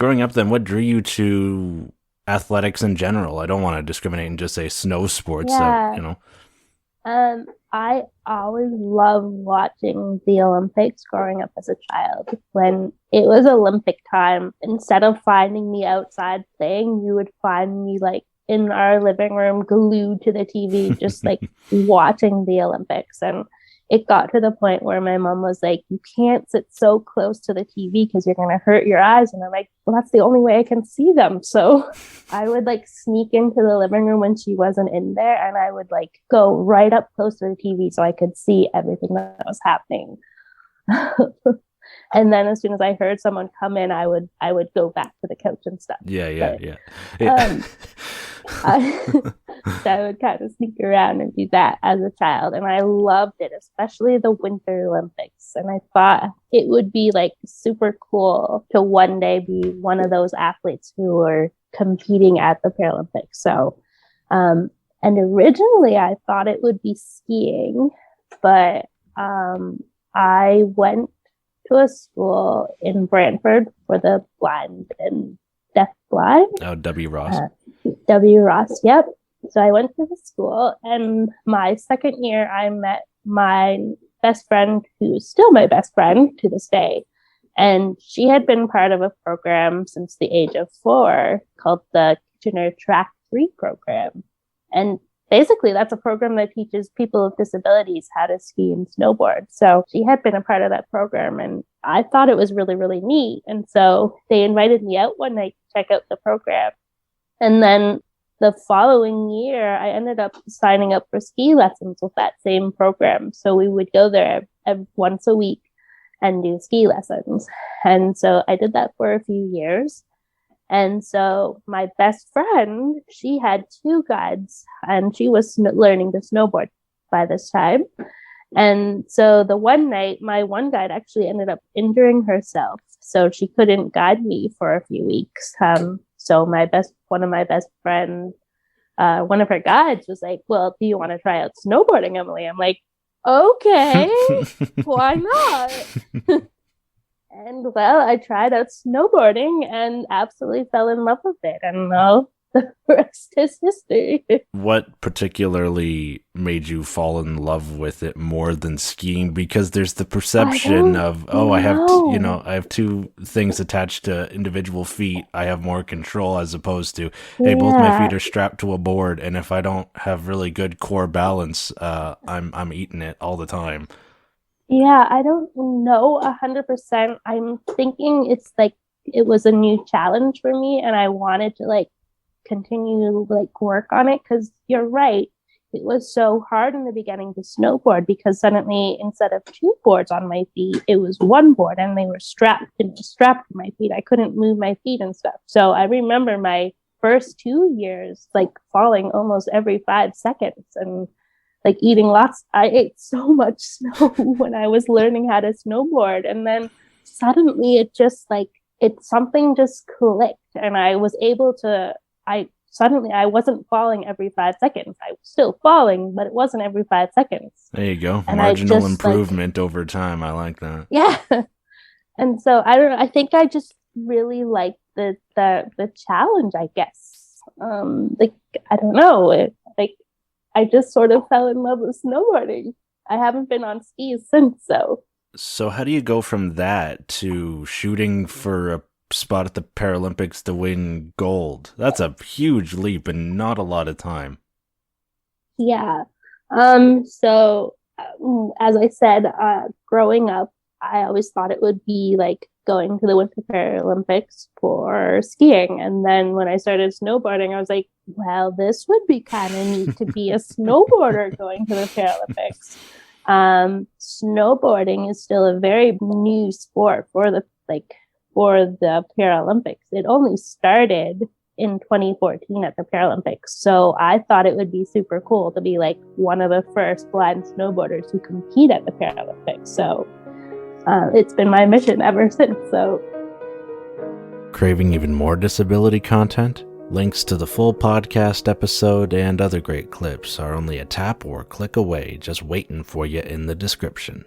growing up then, what drew you to athletics in general? I don't want to discriminate and just say snow sports Yeah. you know. I always loved watching the Olympics growing up as a child. When it was Olympic time, instead of finding me outside playing, you would find me like in our living room glued to the TV, just like watching the Olympics. And it got to the point where my mom was like, "You can't sit so close to the TV because you're going to hurt your eyes." And I'm like, "Well, that's the only way I can see them." So I would like sneak into the living room when she wasn't in there, and I would like go right up close to the TV so I could see everything that was happening. And then as soon as I heard someone come in, I would go back to the couch and stuff. Yeah, yeah, But yeah. Yeah. um I, so I would kind of sneak around and do that as a child. And I loved it, especially the Winter Olympics. And I thought it would be like super cool to one day be one of those athletes who are competing at the Paralympics. And originally I thought it would be skiing, but I went to a school in Brantford for the blind and deaf blind. Oh, W. Ross. W. Ross, yep. So I went to the school, and my second year, I met my best friend, who's still my best friend to this day. And she had been part of a program since the age of 4 called the Kitchener Track 3 program. And basically, that's a program that teaches people with disabilities how to ski and snowboard. So she had been a part of that program, and I thought it was really, really neat. And so they invited me out one night to check out the program. And then the following year, I ended up signing up for ski lessons with that same program. So we would go there once a week and do ski lessons. And so I did that for a few years. And so my best friend, she had 2 guides, and she was learning to snowboard by this time. And so the one night, my one guide actually ended up injuring herself. So she couldn't guide me for a few weeks. So one of my best friends, one of her guides was like, "Well, do you want to try out snowboarding, Emily?" I'm like, "Okay, why not?" And well, I tried out snowboarding and absolutely fell in love with it. And now the rest is history. What particularly made you fall in love with it more than skiing? Because there's the I perception don't of, oh, know. I have 2 things attached to individual feet. I have more control, as opposed to, hey, both my feet Yeah. are strapped to a board, and if I don't have really good core balance, I'm eating it all the time. Yeah, I don't know 100%. I'm thinking it's like it was a new challenge for me, and I wanted to like continue like work on it, because you're right. It was so hard in the beginning to snowboard because suddenly instead of 2 boards on my feet, it was 1 board, and they were strapped to my feet. I couldn't move my feet and stuff. So I remember my first 2 years like falling almost every 5 seconds, and like eating lots. I ate so much snow when I was learning how to snowboard. And then suddenly it just like, something just clicked, and I was able to, I wasn't falling every 5 seconds. I was still falling, but it wasn't every 5 seconds. There you go. And I Marginal just like, improvement over time. I like that. yeah. And so I don't know, I think I just really like the challenge, I guess. Like, I don't know. Like, I just sort of fell in love with snowboarding. I haven't been on skis since, so So how do you go from that to shooting for a spot at the Paralympics to win gold? That's a huge leap and not a lot of time. yeah. As I said, growing up, I always thought it would be like going to the Winter Paralympics for skiing. And then when I started snowboarding, I was like, well, this would be kind of neat to be a snowboarder going to the Paralympics. Snowboarding is still a very new sport for the Paralympics. It only started in 2014 at the Paralympics. So I thought it would be super cool to be like one of the first blind snowboarders who compete at the Paralympics. So it's been my mission ever since. So, Craving even more disability content? Links to the full podcast episode and other great clips are only a tap or click away, just waiting for you in the description.